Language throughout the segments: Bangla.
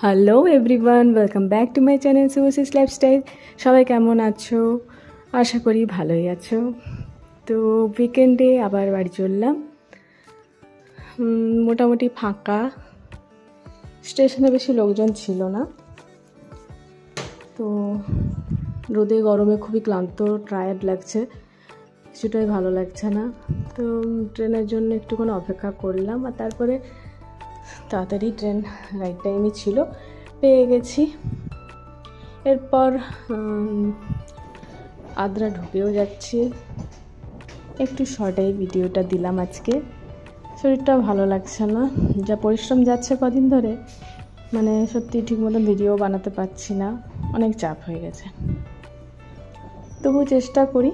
Hello everyone, welcome back to my channel Subhashree's lifestyle. সবাই কেমন আছো? আশা করি ভালোই আছো। তো উইকেন্ডে আবার বাড়ি চললাম। মোটামুটি ফাঁকা, স্টেশনে বেশি লোকজন ছিল না। তো রোদে গরমে খুবই ক্লান্ত, টায়ার্ড লাগছে, কিছুটাই ভালো লাগছে না। তো ট্রেনের জন্য একটুখানি অপেক্ষা করলাম, আর তারপরে তাড়াতাড়ি ট্রেন রাইট টাইমই ছিল, পেয়ে গেছি। এরপর আদ্রা ঢুকেও যাচ্ছি। একটু শর্টে ভিডিওটা দিলাম আজকে। শরীরটা ভালো লাগছে না, যা পরিশ্রম যাচ্ছে কদিন ধরে, মানে সত্যি ঠিক মতো ভিডিও বানাতে পারছি না, অনেক চাপ হয়ে গেছে। তবু চেষ্টা করি,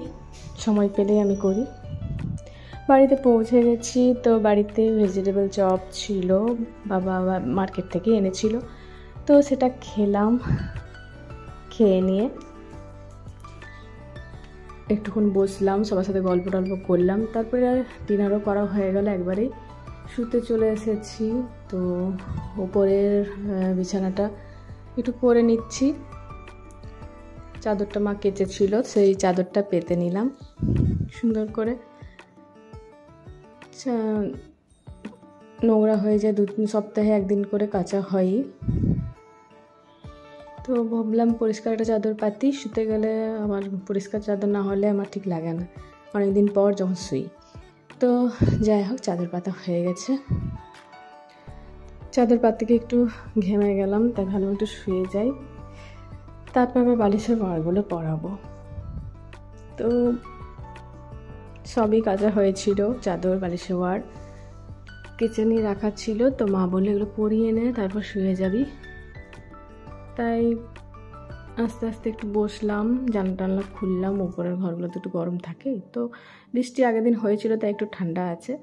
সময় পেলেই আমি করি। বাড়িতে পৌঁছে গেছি। তো বাড়িতে ভেজিটেবল চপ ছিল, বাবা মার্কেট থেকে এনেছিল, তো সেটা খেলাম। খেয়ে নিয়ে একটুক্ষণ বসলাম, সবার সাথে গল্প টল্প করলাম। তারপরে ডিনারও করা হয়ে গেল, একবারেই শুতে চলে এসেছি। তো উপরের বিছানাটা একটু করে নিচ্ছি। চাদরটা মা কেচেছিল, সেই চাদরটা পেতে নিলাম সুন্দর করে। নোংরা হয়ে যায়, 2-3 সপ্তাহে একদিন করে কাচা হয়ই। তো ভাবলাম পরিষ্কার একটা চাদর পাতি, শুতে গেলে আমার পরিষ্কার চাদর না হলে আমার ঠিক লাগে না অনেকদিন পর যখন শুই। তো যাই হোক, চাদর পাতা হয়ে গেছে। চাদর পাতিকে একটু ঘেমে গেলাম, তাই ভালো একটু শুয়ে যাই। তারপর আবার বালিশের ওয়ারগুলো পরাবো। তো সবই কাচা হয়েছিল, চাদর, বালিশের ওয়ার কিচেনে রাখা ছিল। তো মা বললে এগুলো পরিয়ে নে, তারপর শুয়ে যাবি। তাই আস্তে আস্তে একটু বসলাম, জানলা টানলা খুললাম। উপরের ঘরগুলো তো একটু গরম থাকে, তো বৃষ্টি আগের দিন হয়েছিল তাই একটু ঠান্ডা আছে।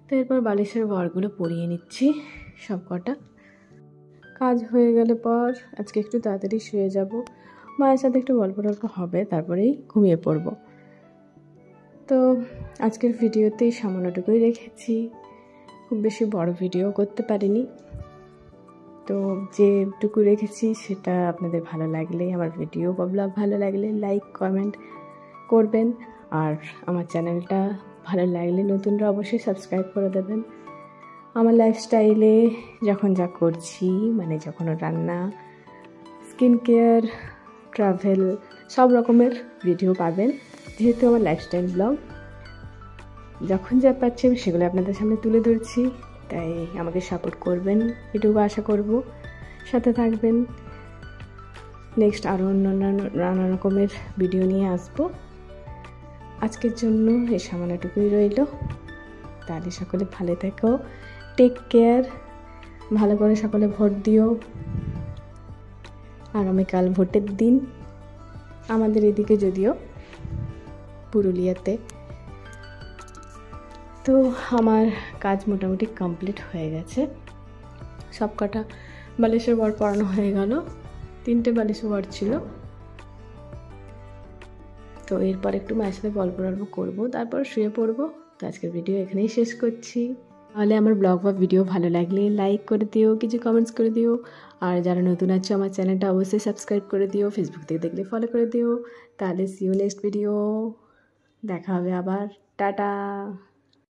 তো এরপর বালিশের ওয়ারগুলো পরিয়ে নিচ্ছি সব কটা। কাজ হয়ে গেলে পর আজকে একটু তাড়াতাড়ি শুয়ে যাব, মায়ের সাথে একটু গল্প টল্প হবে, তারপরেই ঘুমিয়ে পড়ব। তো আজকের ভিডিওতেই সামান্যটুকুই রেখেছি, খুব বেশি বড় ভিডিও করতে পারিনি। তো যেটুকু রেখেছি সেটা আপনাদের ভালো লাগলে, আমার ভিডিও বা ব্লগ ভালো লাগলে লাইক কমেন্ট করবেন। আর আমার চ্যানেলটা ভালো লাগলে নতুনরা অবশ্যই সাবস্ক্রাইব করে দেবেন। আমার লাইফস্টাইলে যখন যা করছি, মানে যখন রান্না, স্কিন কেয়ার, ট্রাভেল, সব রকমের ভিডিও পাবেন। যেহেতু আমার লাইফস্টাইল ব্লগ, যখন যা পাচ্ছি আমি সেগুলো আপনাদের সামনে তুলে ধরছি, তাই আমাকে সাপোর্ট করবেন এটুকু আশা করব। সাথে থাকবেন। নেক্সট আরও নানা রকমের ভিডিও নিয়ে আসবো। আজকের জন্য এই সামান্যটুকুই রইল। তাহলে সকলে ভালো থেকো, টেক কেয়ার, ভালো করে সকলে ভোট দিও। আগামীকাল ভোটের দিন, আমাদের এদিকে যদিও পুরুলিয়াতে। তো আমার কাজ মোটামুটি কমপ্লিট হয়ে গেছে। সব কটা বালিশের ওয়ার পরানো হয়ে গেল, 3টে বালিশের ওয়ার ছিল। তো এরপর একটু মায়ের সাথে গল্প টল্প করবো, তারপর শুয়ে পড়বো। তো আজকের ভিডিও এখানেই শেষ করছি। তাহলে আমার ব্লগ বা ভিডিও ভালো লাগলে লাইক করে দিও, কিছু কমেন্টস করে দিও। আর যারা নতুন আছো আমার চ্যানেলটা অবশ্যই সাবস্ক্রাইব করে দিও, ফেসবুক থেকে দেখলে ফলো করে দিও। তাহলে সি ইউ নেক্সট ভিডিও, দেখা হবে আবার। টাটা।